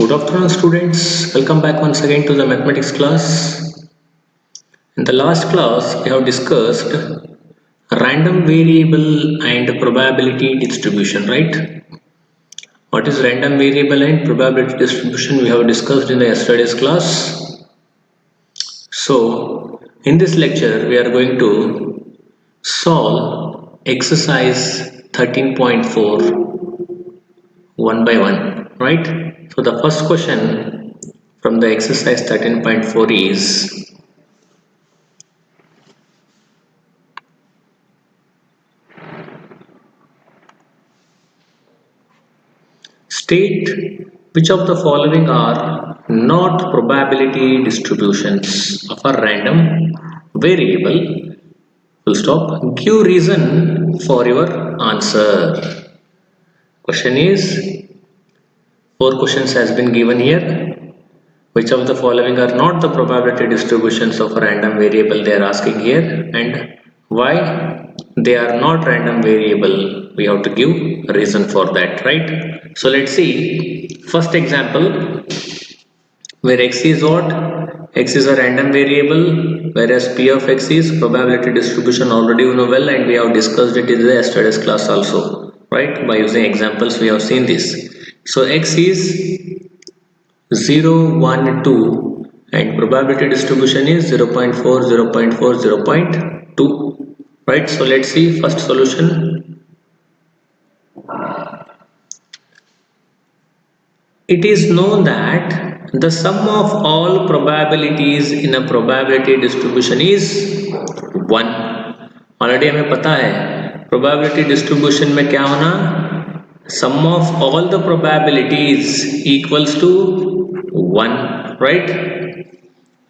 Good afternoon, students. Welcome back once again to the mathematics class. In the last class, we have discussed random variable and probability distribution, right? What is random variable and probability distribution? We have discussed in the yesterday's class. So, in this lecture, we are going to solve exercise 13.4 one by one, right? So, the first question from the exercise 13.4 is state which of the following are not probability distributions of a random variable. Full stop. Give reason for your answer. Question is, four questions has been given here. Which of the following are not the probability distributions of a random variable they are asking here, and why they are not random variable? We have to give a reason for that, right? So let's see. First example, where x is what? X is a random variable, whereas p of x is probability distribution. Already you know well, and we have discussed it in the yesterday's class also, right? By using examples we have seen this. So x is 0, 1, 2 and probability distribution is 0.4, 0.4, 0.2, right? So let's see first solution. It is known that the sum of all probabilities in a probability distribution is 1. Already हमें पता है probability distribution में क्या होना, sum of all the probabilities equals to 1, right?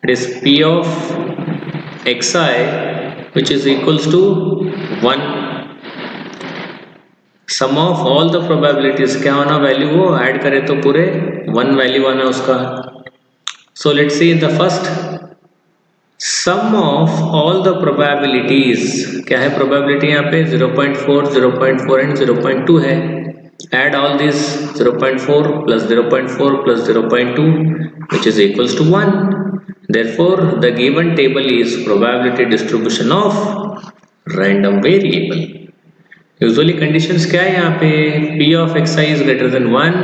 It is p of xi which is equals to 1. Sum of all the probabilities क्या होना, value वो add करें तो पूरे 1 वैल्यू आना उसका. So let's see in the first sum of all the probabilities. क्या है प्रोबेबिलिटी यहाँ पे 0.4, 0.4 एंड 0.2 है. add all this 0.4 plus 0.4 plus 0.2 which is equals to 1. Therefore the given table is probability distribution of random variable. Usually conditions क्या है यहाँ पे, p of xi is greater than 1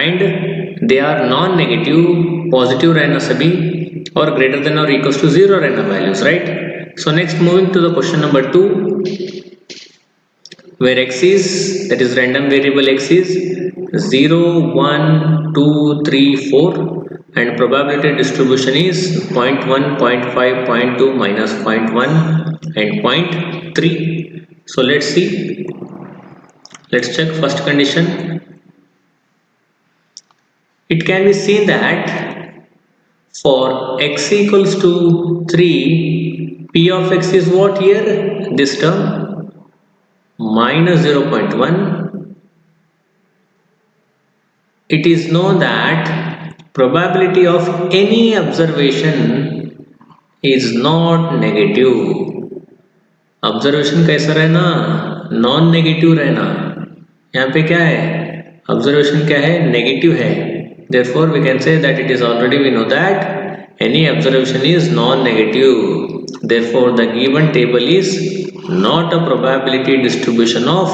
and they are non-negative, positive रहना सभी और greater than or equals to 0 रहना values, right? So next moving to the question number 2, where x is, that is random variable x is 0, 1, 2, 3, 4 and probability distribution is 0.1, 0.5, 0.2, minus 0.1 and 0.3. So let's see. Let's check first condition. It can be seen that for x equals to 3, p of x is what here? This term minus 0.1. It is known that probability of any observation is not negative. Observation कैसा रहना, non negative रहना. यहाँ पे क्या है, observation क्या है, negative है. Therefore we can say that it is already we know that any observation is non negative. Therefore the given table is not a probability distribution of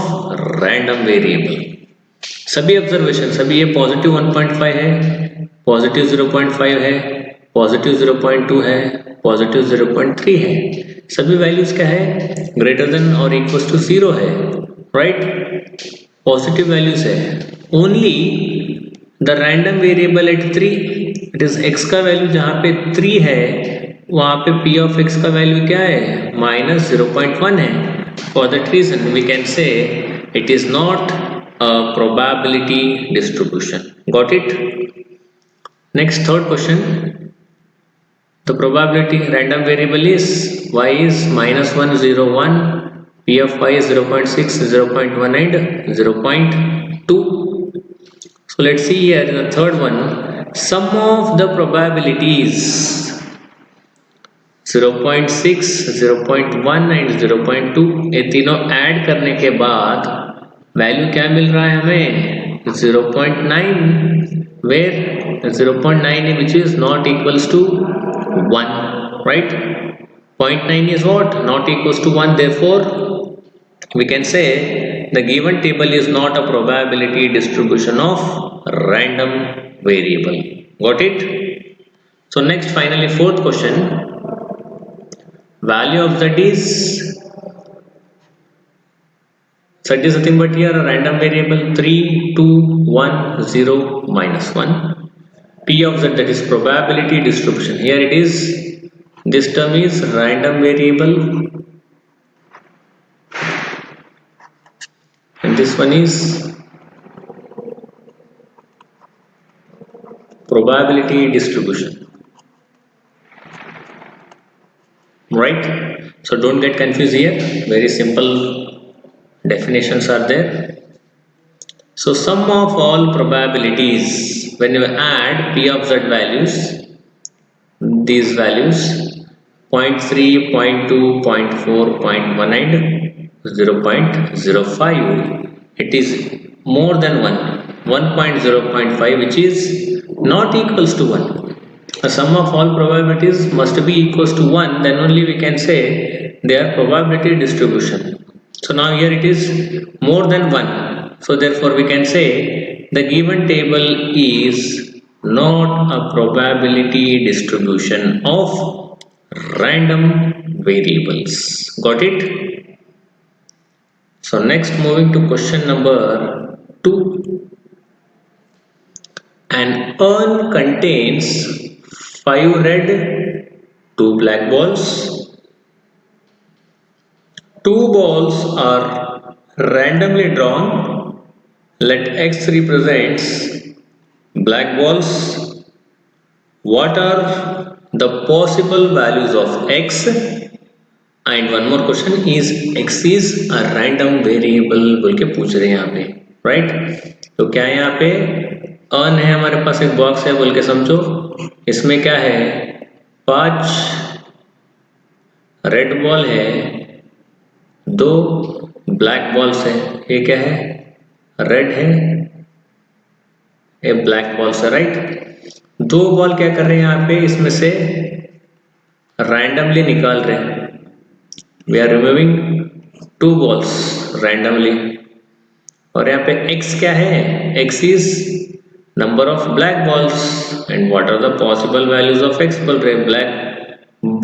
random variable. सभी observation, सभी ये positive 1.5 है, positive 0.5 है, positive 0.2 है, positive 0.3 है. सभी values क्या है, ग्रेटर देन और इक्वल्स टू 0 है, राइट? पॉजिटिव वैल्यूज है. Only the random variable at 3, it is x का वैल्यू जहाँ पे 3 है वहाँ पे p ऑफ x का वैल्यू क्या है, माइनस 0.1 है. For that reason we can say it is not a probability distribution. Got it? Next, third question. The probability random variable is y is minus 1, 0, 1, p of y is 0.6, 0.1 and 0.2. So let's see here the third one. Sum of the probabilities 0.6, 0.1 and 0.2, ये तीनों add करने के बाद value क्या मिल रहा है हमें, 0.9. where 0.9 which is not equals to 1, right? 0.9 is what? Not equals to 1, therefore we can say the given table is not a probability distribution of random variable. Got it? So next, finally, fourth question. Value of z is nothing but here a random variable 3, 2, 1, 0, minus 1. P of z, that is probability distribution. Here it is, this term is random variable and this one is probability distribution, right? So don't get confused here, very simple definitions are there. So sum of all probabilities, when you add P of z values, these values 0.3, 0.2, 0.4, 0.1 and 0.05, it is more than 1, 1.0.5 which is not equals to 1. A sum of all probabilities must be equals to 1, then only we can say they are probability distribution. So now here it is more than 1. So therefore we can say the given table is not a probability distribution of random variables. Got it? So next, moving to question number 2. An urn contains 5 red, 2 black balls. 2 balls are randomly drawn. Let X represents black balls. What are the possible values of X? And one more question is X is a random variable बोल के पूछ रहे हैं यहाँ पे, right? तो क्या है यहाँ पे अर्न है, हमारे पास एक बॉक्स है बोल के समझो. इसमें क्या है, 5 रेड बॉल है, 2 ब्लैक बॉल्स है. ये क्या है, रेड है, ये ब्लैक बॉल्स है, राइट? 2 बॉल क्या कर रहे हैं यहाँ पे, इसमें से रैंडमली निकाल रहे हैं. We are removing 2 balls randomly. और यहाँ पे x क्या है, x is number of black balls and what are the possible values of x बोल रहे. ब्लैक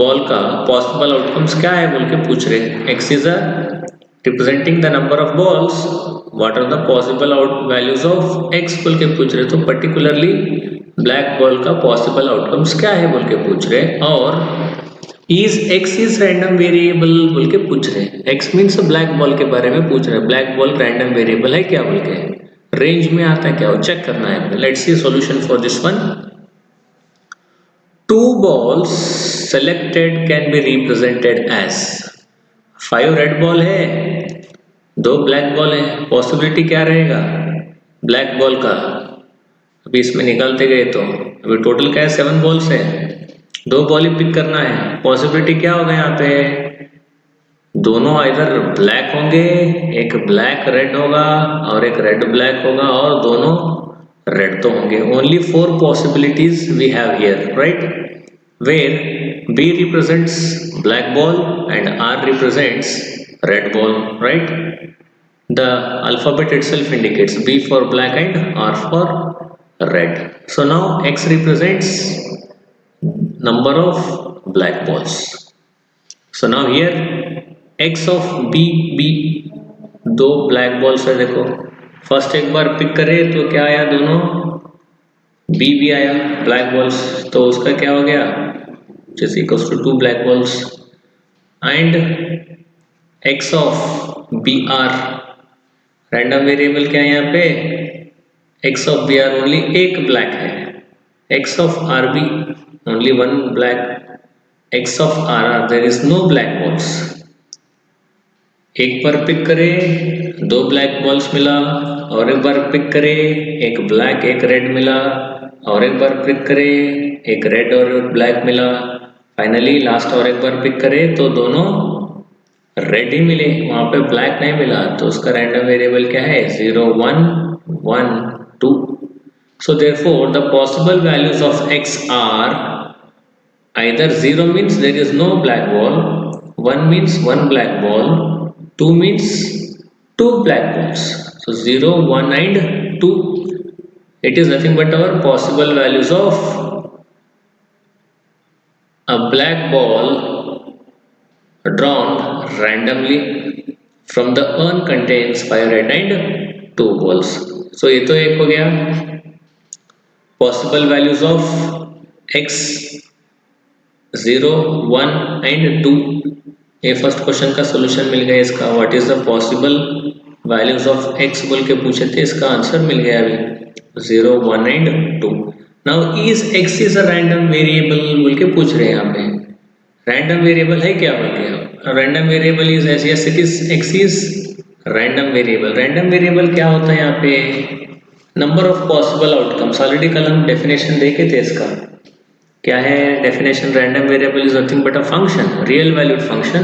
बॉल का possible outcomes क्या है बोल के पूछ रहे. x is a representing the number of balls, what are the possible values of x बोल के पूछ रहे. तो particularly ब्लैक बॉल का possible outcomes क्या है बोल के पूछ रहे. और is x is random variable बोल के पूछ रहे हैं. x मीन्स ब्लैक बॉल के बारे में पूछ रहे हैं. ब्लैक बॉल रैंडम वेरिएबल है क्या बोल के, रेंज में आता है क्या, वो चेक करना है. Let's see solution for this one. 2 balls selected can be represented as 5 red ball है, 2 ब्लैक बॉल है. पॉसिबिलिटी क्या रहेगा ब्लैक बॉल का, अभी इसमें निकालते गए तो अभी टोटल क्या है, 7 बॉल्स है, 2 बॉल ही पिक करना है. पॉसिबिलिटी क्या होगा यहाँ पे, दोनों इधर ब्लैक होंगे, एक ब्लैक रेड होगा और एक रेड ब्लैक होगा, और दोनों रेड तो होंगे. Only 4 possibilities we have here, right? Where B represents black ball and R represents red ball, right? The alphabet itself indicates B for black and R for red. So now X represents number of black balls. So now here X of B, दो black balls है. देखो first एक बार pick करे तो क्या आया, दोनों B भी आया ब्लैक बॉल्स, तो उसका क्या हो गया, just equals to 2 black balls. And X of BR random variable क्या है यहाँ पे, X of BR ओनली एक ब्लैक है, X of RB only 1 black, X of RR there is no black balls. एक बार पिक करे 2 ब्लैक बॉल्स मिला, और एक बार पिक करे एक ब्लैक एक रेड मिला, और एक बार पिक करे एक रेड और ब्लैक मिला. फाइनली लास्ट और एक बार पिक करे तो दोनों रेड ही मिले, वहां पे ब्लैक नहीं मिला, तो उसका रैंडम वेरिएबल क्या है, 0 1 1 2. So therefore, the possible values of x are either 0 means there is no black ball, 1 means one black ball, 2 means two black balls. So 0, 1 and 2. It is nothing but our possible values of a black ball drawn randomly from the urn contains 5 red and 2 balls. So ये तो एक हो गया possible values of x 0, 1 and 2. ये first question का solution मिल गया इसका. What is the possible values of x बोल के पूछे थे, इसका आंसर मिल गया अभी 0, 1 and 2. Now is x is a random variable बोल के पूछ रहे हैं यहाँ पे. रैंडम वेरिएबल है क्या बोल के. Random variable is as yes it is x is random variable. Random variable क्या होता है यहाँ पे. Number of possible outcomes. Already कल हम डेफिनेशन देखे थे इसका. क्या है definition. Random variable is nothing but a function, real valued function.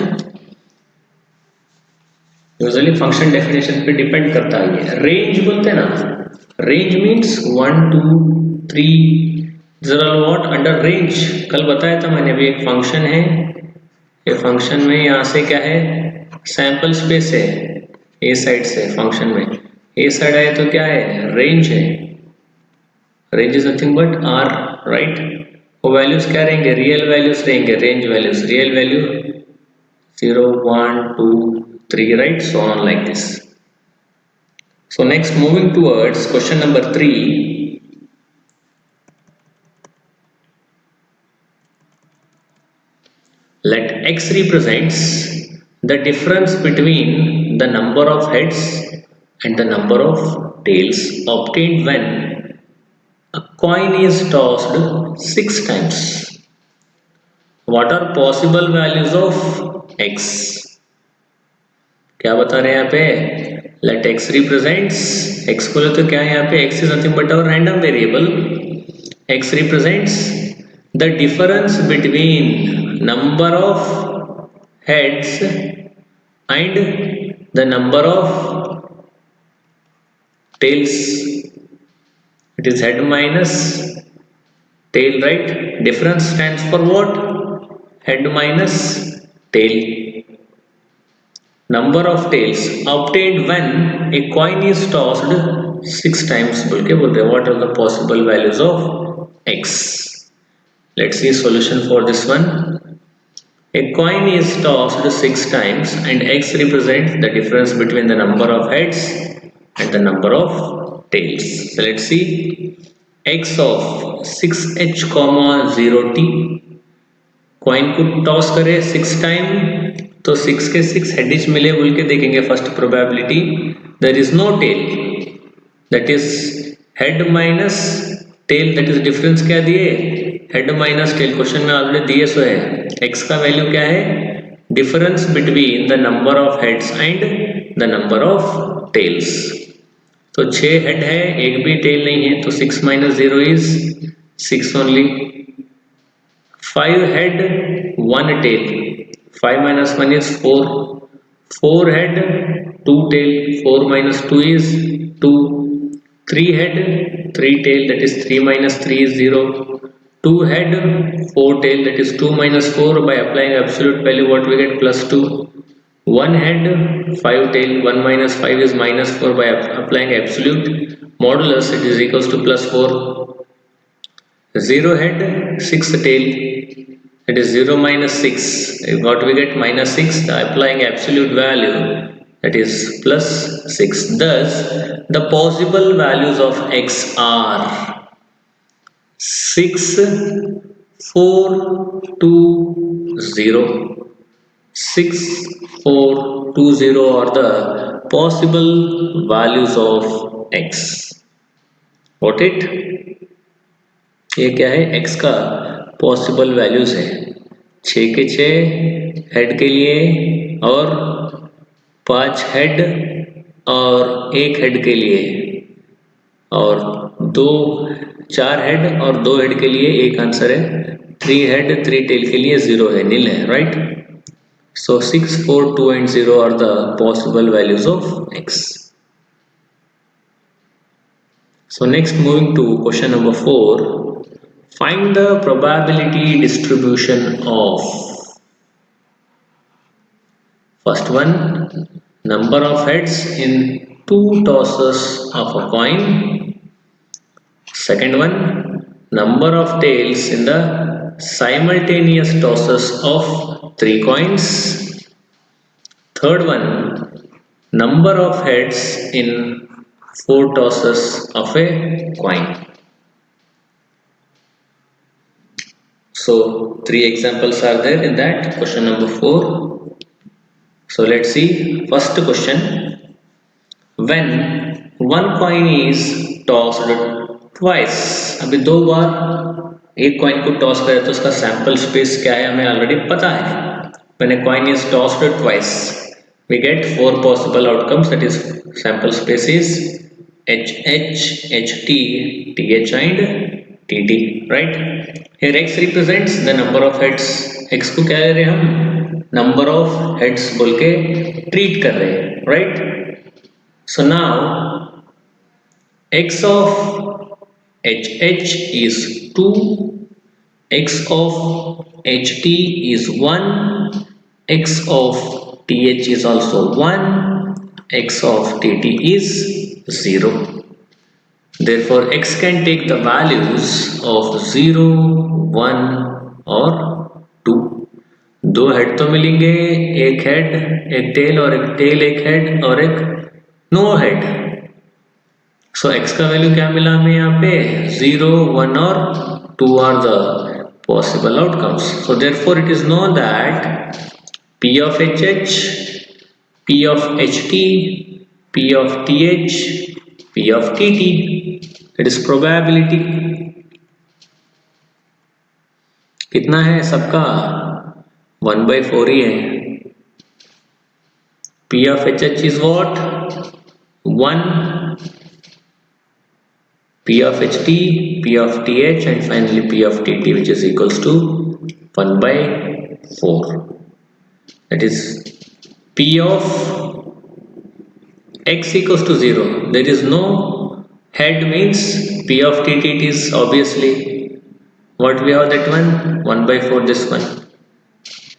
Usually function definition पे डिपेंड करता है. रेंज बोलते हैं ना. रेंज मीन्स 1 2 3 जरा व्हाट अंडर रेंज. कल बताया था मैंने. अभी एक फंक्शन है. ये फंक्शन में यहाँ से क्या है सैंपल स्पेस है ए साइड से. फंक्शन में ए साइड आए तो क्या है रेंज है. Range is nothing but R right. वो वैल्यूज क्या रहेंगे रियल वैल्यूज रहेंगे. Range values real value 0 1 2 3 right, so on like this. So next moving towards question number 3. Let x represents the difference between the number of heads and the number of tails obtained when a coin is tossed 6 times. What are possible values of x? क्या बता रहे हैं यहाँ पे. Late x represents. X बोले तो क्या है यहाँ पे. X is nothing but our random variable. X represents the difference between number of heads and the number of tails. It is head minus tail right. Difference stands for what. Head minus tail. Number of tails obtained when a coin is tossed 6 times बोल के बोल रहे. What are the possible values of x? Let's see solution for this one. A coin is tossed 6 times and x represents the difference between the number of heads and the number of tails. So let's see. X of 6h, 0t. Coin को toss करे 6 time तो 6 के 6 हेडिज मिले बोल के देखेंगे. First probability there is no tail that is head minus tail. That is difference क्या दिए हेड माइनस टेल. क्वेश्चन में ऑलरेडी दिए सो है. एक्स का वैल्यू क्या है difference between the number of heads and the number of tails. तो 6 हेड है एक भी टेल नहीं है तो 6 minus 0 is 6 only. 5 head 1 tail. 5 minus 1 is 4. 4 head 2 tail. 4 minus 2 is 2. 3 head 3 tail, that is 3 minus 3 is 0. 2 head 4 tail, that is 2 minus 4. By applying absolute value what we get plus 2. 1 head 5 tail. 1 minus 5 is minus 4. By applying absolute modulus it is equals to plus 4. 0 head 6 tail, it is 0 minus 6. What we get minus 6. Applying absolute value, that is plus 6. Thus the possible values of x are 6 4 2 0. 6 4 2 0 are the possible values of x. Got it? ये क्या है x का possible values है. 6 के 6 head के लिए और 5 head और 1 हेड के लिए और 4 हेड और 2 हेड के लिए एक आंसर है. 3 हेड 3 टेल के लिए 0 है, नील है राइट. So 6 4 2 and 0 are the possible values of x. So next, moving to question number 4. Find the probability distribution of first one, number of heads in two tosses of a coin. Second one, number of tails in the simultaneous tosses of three coins. Third one, number of heads in four tosses of a coin. So three examples are there in that question number 4. So let's see. First question. When one coin is tossed twice, अभी दो बार एक coin को toss करें तो उसका sample space क्या है हमें ऑलरेडी पता है. When a coin is tossed twice, we get four possible outcomes. That is, sample space is HH, HT, TH and TT. Right? Here X represents the number of heads. X को क्या ले रहे हैं हम? Number of heads बोल के treat कर रहे हैं. Right? So now X of HH is 2, X of HT is 1, X of TH is also 1, X of TT is 0. Therefore, X can take the values of 0, 1 or 2. दो head तो मिलेंगे, एक head, एक tell और एक tell, एक head और एक नो हेड. सो X का वैल्यू क्या मिला हमें यहाँ पे? 0, 1 और 2 are the possible outcomes. So therefore it is known that P of HH, P of HT, P of TH, P of TT. It is probability. कितना है सबका? 1/4 ही है. P of HH is what? 1, P of HT, P of TH and finally P of TT, which is equals to 1/4. That is P of X equals to 0. There is no head means P of TT is obviously what we have that one? 1/4 this one.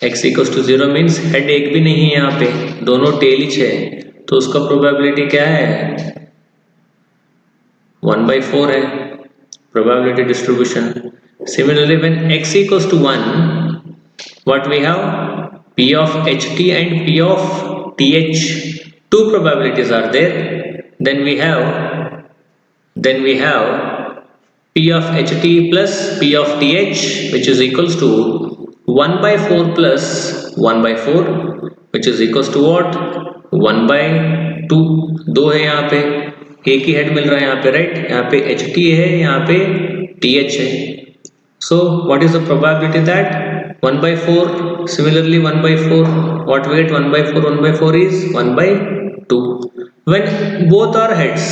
X equals to 0 means head एक भी नहीं है यहाँ पे, दोनों tell ही है, तो उसका प्रोबेबिलिटी क्या है? 1/4 है probability distribution. Similarly, when X equals to 1, what we have? P of HT and P of TH, two probabilities are there. Then we have P of HT plus P of TH, which is equals to 1/4 plus 1/4, which is equals to what? 1/2. दो है यहाँ पे, एक ही head मिल रहा है यहाँ पे, right? यहाँ पे HT है, यहाँ पे TH है. So what is the probability that 1/4? Similarly 1/4, what we get? 1/4, 1/4 is 1/2. When both are heads,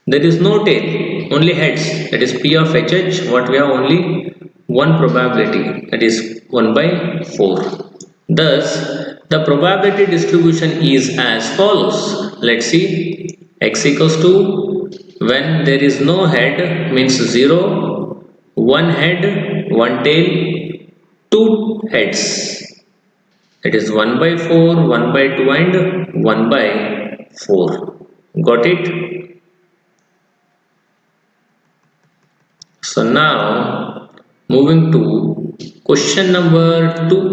there is no tail, only heads. That is P of HH. What we have? Only one probability, that is 1/4. Thus the probability distribution is as follows. Let's see. X equals to, when there is no head means 0, one head, one tail, two heads. That is 1/4, 1/2 and 1/4. Got it? So now moving to question number 2.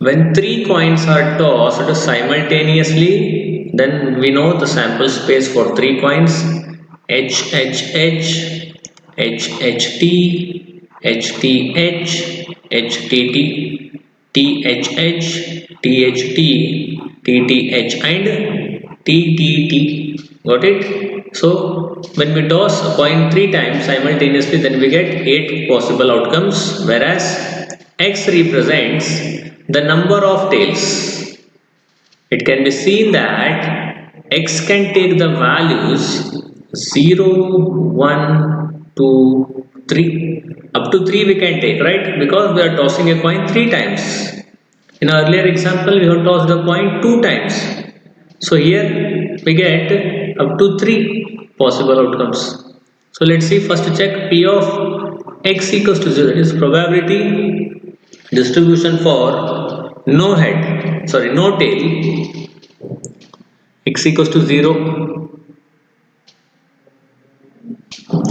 When three coins are tossed simultaneously, then we know the sample space for three coins: HHH, HHT, HTH, HTT, THH, THT, TTH and TTT. Got it? So when we toss a coin 3 times simultaneously, then we get 8 possible outcomes, whereas X represents the number of tails. It can be seen that X can take the values 0, 1, 2, 3. Up to 3 we can take, right? Because we are tossing a coin 3 times. In our earlier example, we have tossed a coin 2 times. So here we get up to 3. possible outcomes. So let's see, first check P of x equals to 0, that is probability distribution for no head, sorry, no tail, x equals to 0.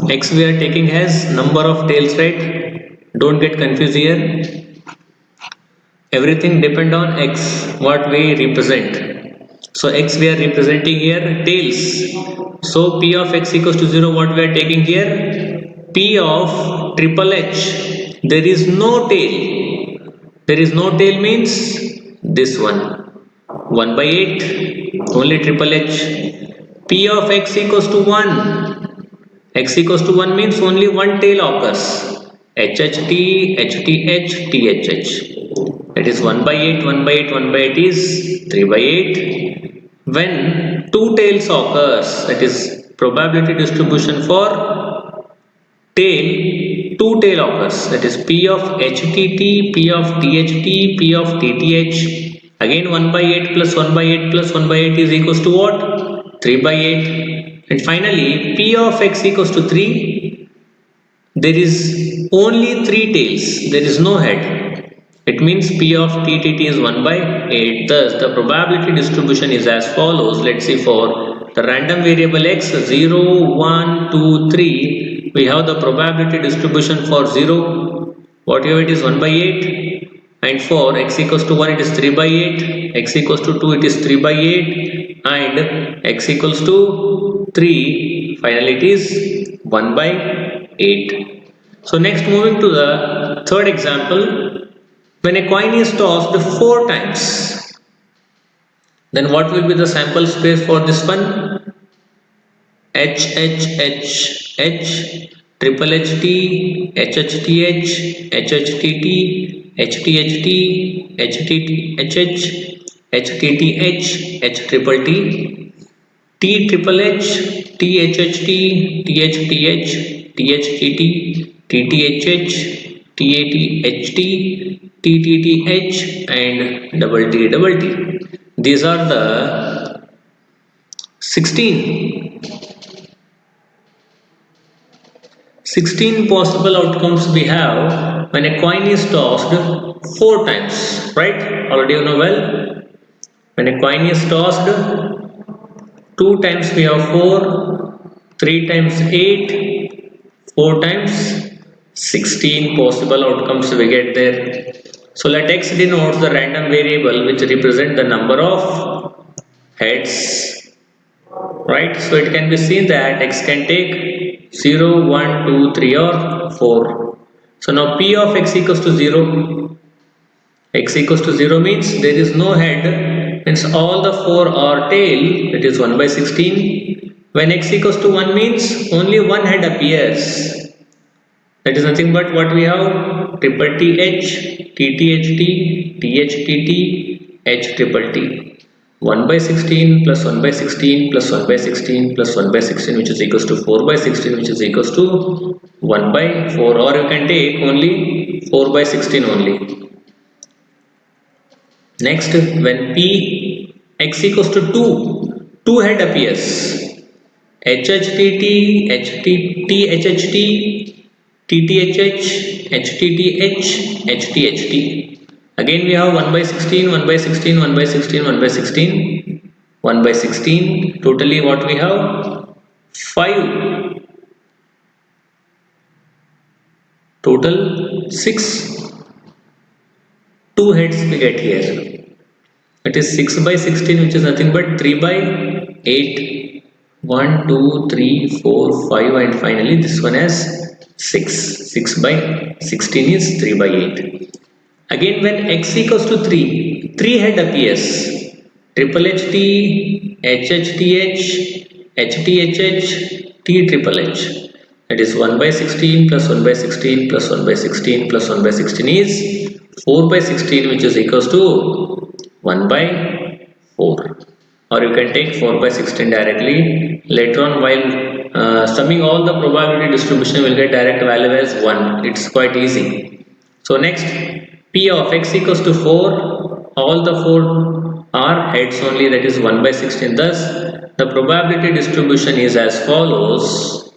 X we are taking as number of tails, right? Don't get confused here. Everything depend on x, what we represent. So x we are representing here tails. So P of x equals to 0, what we are taking here? P of triple H. There is no tail. There is no tail means this one. 1 by 8. Only triple H. P of x equals to 1. X equals to 1 means only one tail occurs. HHT, HTH, THH. That is 1 by 8, 1 by 8, 1 by 8 is 3 by 8. When two tails occurs, that is probability distribution for tail, two tail occurs. That is P of HTT, P of THT, P of TTH. Again 1 by 8 plus 1 by 8 plus 1 by 8 is equals to what? 3 by 8. And finally P of x equals to 3. There is only 3 tails. There is no head. It means P of TTT is 1 by 8. Thus, the probability distribution is as follows. Let's see, for the random variable x 0, 1, 2, 3. We have the probability distribution for 0. Whatever it is 1 by 8. And for x equals to 1 it is 3 by 8. X equals to 2 it is 3 by 8. And x equals to 3. Finally it is 1 by 8. So next, moving to the third example. When a coin is tossed 4 times, then what will be the sample space for this one? H, H, H, H, triple HT, HHTH, HHTT, HTHT, HTTHH, HTTH, H triple T, T triple H, THHT, THTH, THTT, TTHH, TATHT, TTTH and double T double T. These are the 16 possible outcomes we have when a coin is tossed 4 times, right? Already you know well. When a coin is tossed 2 times we have 4, 3 times 8, 4 times 16 possible outcomes we get there. So let x denote the random variable which represent the number of heads, right? So it can be seen that x can take 0, 1, 2, 3 or 4. So now P of x equals to 0. X equals to 0 means there is no head, means all the 4 are tail, that is 1 by 16. When x equals to 1 means only one head appears. That is nothing but what we have, triple TH, TTHT, THTT, H triple T. 1 by 16 plus 1 by 16 plus 1 by 16 plus 1 by 16 which is equals to 4 by 16 which is equals to 1 by 4, or you can take only 4 by 16 only. Next, when P x equals to 2, 2 head appears. HHTT, HTT, HHT, TTHH, HTTH, HTHT. Again we have 1 by 16, 1 by 16, 1 by 16, 1 by 16, 1 by 16. Totally what we have? 5. Total 6. 2 heads we get here. It is 6 by 16 which is nothing but 3 by 8. 1, 2, 3, 4, 5 and finally this one has 6. 6 by 16 is 3 by 8. Again when x equals to 3, 3 head appears. Triple HT, HHTH, HTHH, T triple H. That is 1 by 16 plus 1 by 16 plus 1 by 16 plus 1 by 16 is 4 by 16 which is equals to 1 by 4. Or you can take 4 by 16 directly. Later on while summing all the probability distribution will get direct value as 1. It's quite easy. So next, P of x equals to 4. All the 4 are heads only, that is 1 by 16. Thus The probability distribution is as follows.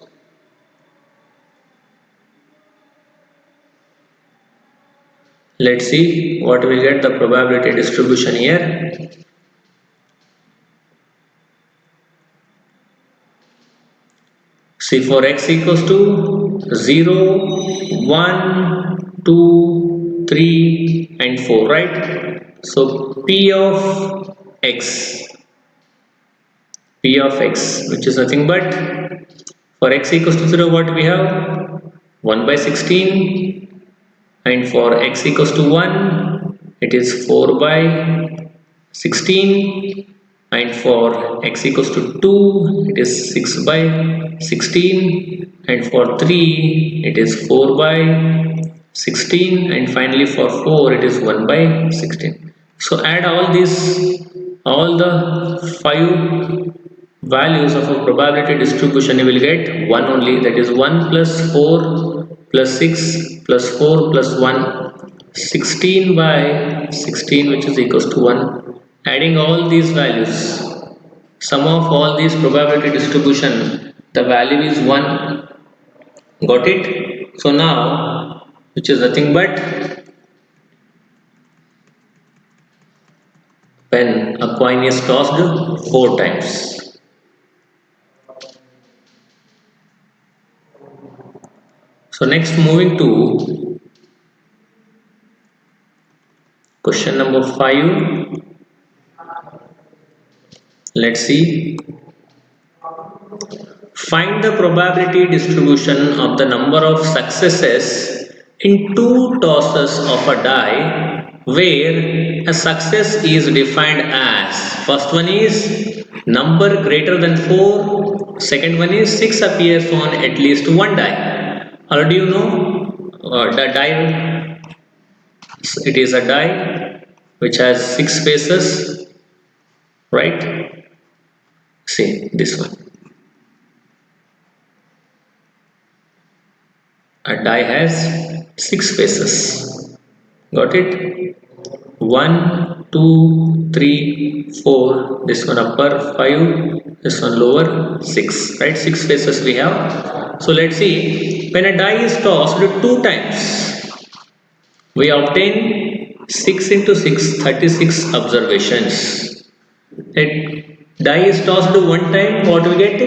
Let's see what we get the probability distribution here. See, for x equals to 0, 1, 2, 3 and 4, right? So P of x, which is nothing but, for x equals to 0, what we have? 1 by 16, and for x equals to 1, it is 4 by 16, and for x equals to 2, it is 6 by 16, and for 3, it is 4 by 16, and finally for 4, it is 1 by 16. So add all the 5 values of a probability distribution, you will get 1 only, that is 1 plus 4 plus 6 plus 4 plus 1, 16 by 16, which is equals to 1. Adding all these values, sum of all these probability distribution, the value is 1. Got it? So now, which is nothing but, when a coin is tossed 4 times. So next, moving to question number 5. Let's see. Find the probability distribution of the number of successes in 2 tosses of a die where a success is defined as, first one is number greater than 4, second one is 6 appears on at least one die. Already you know the die, it is a die which has 6 faces, right? See this one. A die has 6 faces. Got it? 1, 2, 3, 4. This one upper 5. This one lower 6. Right? 6 faces we have. So let's see. When a die is tossed 2 times, we obtain 6 into 6, 36 observations. A die is tossed 1 time. What we get?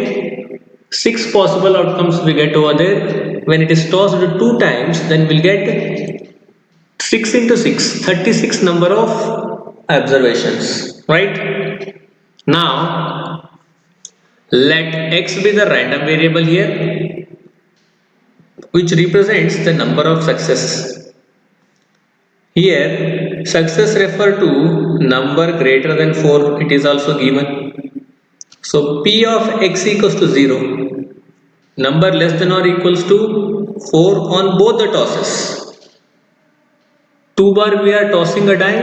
6 possible outcomes we get over there. When it is tossed 2 times, then we'll get 6 into 6, 36 number of observations, right? Now, let x be the random variable here, which represents the number of successes. Here, success refer to number greater than 4, it is also given. So, P of x equals to 0, number less than or equals to 4 on both the tosses. 2 bar we are tossing a die,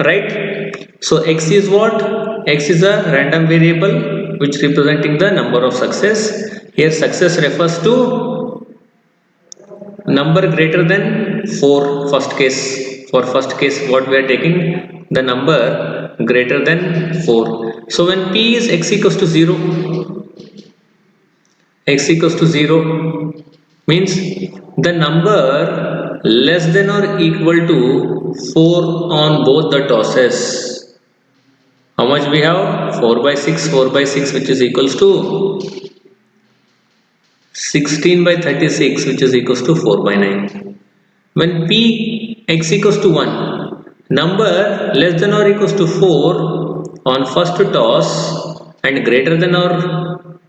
right? So x is what? X is a random variable which representing the number of success. Here success refers to number greater than 4, first case. For first case what we are taking? The number greater than 4. So when P is x equals to 0, x equals to 0 means the number less than or equal to 4 on both the tosses. How much we have? 4 by 6, 4 by 6, which is equals to 16 by 36, which is equals to 4 by 9. When P x equals to 1, number less than or equals to 4 on first toss and greater than or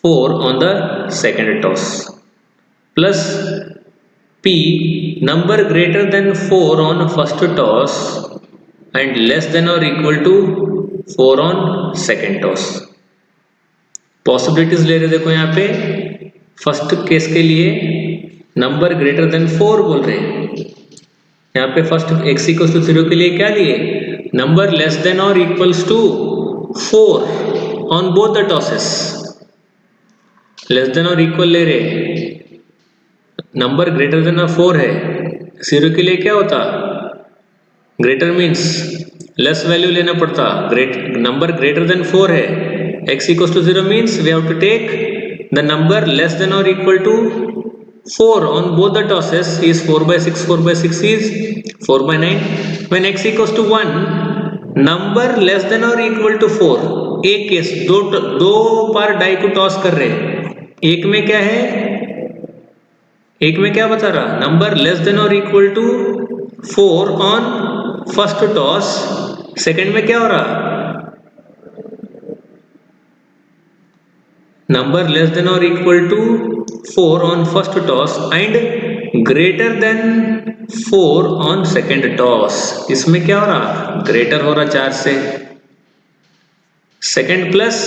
4 on the second toss, plus P number greater than 4 on first toss and less than or equal to 4 on second toss. Possibilities ले रहे देखो यहाँ पे first case के लिए number greater than 4 बोल रहे हैं, यहाँ पे फर्स्ट x इक्वल्स टू 0 के लिए क्या लिए? नंबर लेस देन और equals to 4 on both the tosses. Less than और इक्वल ले रहे, नंबर ग्रेटर देन और 4 है. 0 के लिए क्या होता? ग्रेटर मीन्स लेस वैल्यू लेना पड़ता. नंबर ग्रेटर देन 4 है x equals to 0 means we have to take the number less than or equal to 4 on both the tosses. Is 4 by 6, 4 by 6 is 4 by 9. When x equals to 1, number less than or equal to 4, एक case दो बार die को toss कर रहे हैं. एक में क्या है, एक में क्या बता रहा, नंबर लेस देन और equal to 4 on first toss. Second में क्या हो रहा, नंबर लेस देन और equal to 4 on first toss and greater than 4 on second toss. इसमें क्या हो रहा, ग्रेटर हो रहा 4 से. Second plus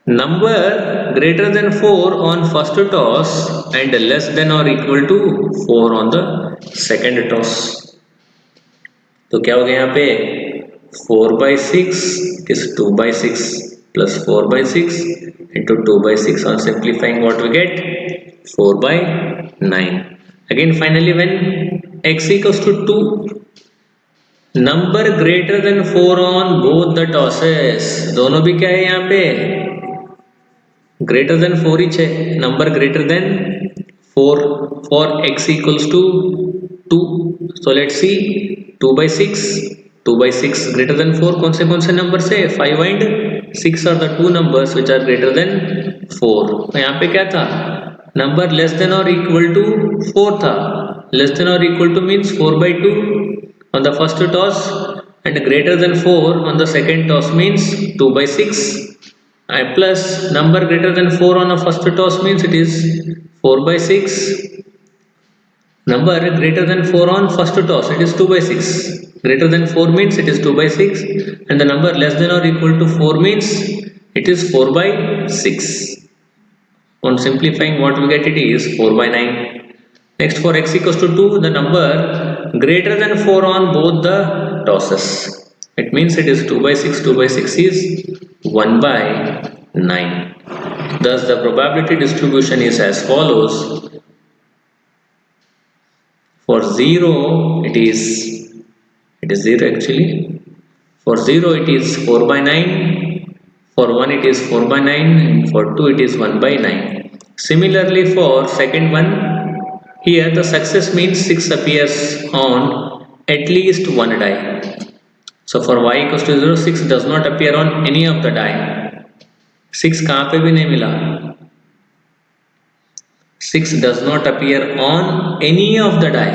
number greater than 4 on first toss and less than और equal to 4 on the second toss. तो क्या हो गया यहाँ पे, 4 by 6 is 2 by 6 plus 4 by 6 into 2 by 6. On simplifying, what we get, 4 by 9. Again finally, when x equals to 2, number greater than 4 on both the tosses. दोनों भी क्या है यहाँ पे, greater than 4 ही है. number greater than 4 for x equals to 2. So let's see, 2 by 6, 2 by 6 greater than 4. कौन से number से, 5 and 6 are the two numbers which are greater than 4. तो यहाँ पे क्या था, नंबर लेस देन और इक्वल टू 4 था. लेस देन और equal two means 4 by 2 on the first toss and greater than 4 on the second toss means 2 by 6. And plus number greater than 4 on a first toss means it is 4 by 6. Number greater than 4 on first toss, it is 2 by 6. Greater than 4 means it is 2 by 6. And the number less than or equal to 4 means it is 4 by 6. On simplifying, what we get, it is 4 by 9. Next, for x equals to 2, the number greater than 4 on both the tosses. It means it is 2 by 6. 2 by 6 is 1 by 9. Thus, the probability distribution is as follows. For 0, it is 0 actually. For 0, it is 4 by 9. For 1, it is 4 by 9. And for 2, it is 1 by 9. Similarly, for second one, here the success means 6 appears on at least one die. So for y equals to 0, 6 does not appear on any of the die. 6 कहाँ पे भी नहीं मिला, 6 does not appear on any of the die.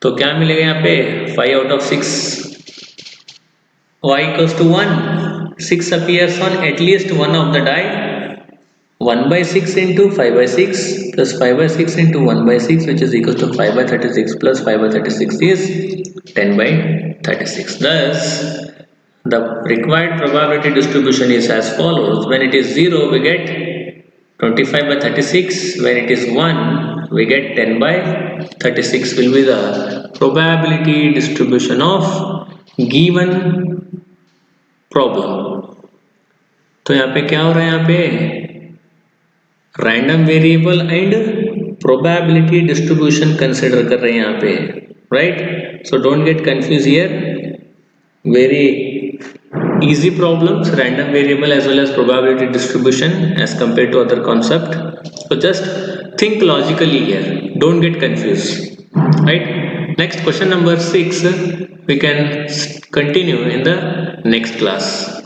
तो क्या मिलेगा यहाँ पे, 5 out of 6. Y equals to 1, 6 appears on at least one of the die. 1 by 6 into 5 by 6 plus 5 by 6 into 1 by 6, which is equals to 5 by 36 plus 5 by 36 is 10 by 36. Thus, the required probability distribution is as follows. When it is 0, we get 25 by 36. When it is 1, we get 10 by 36 will be the probability distribution of given problem. तो यहाँ पे क्या हो रहा है, यहाँ पे random variable and probability distribution consider कर रहे हैं यहाँ पे, right. So don't get confuse here. Very easy problems, random variable as well as probability distribution as compared to other concept. So just think logically here, don't get confused, right. Next, question number 6 we can continue in the next class.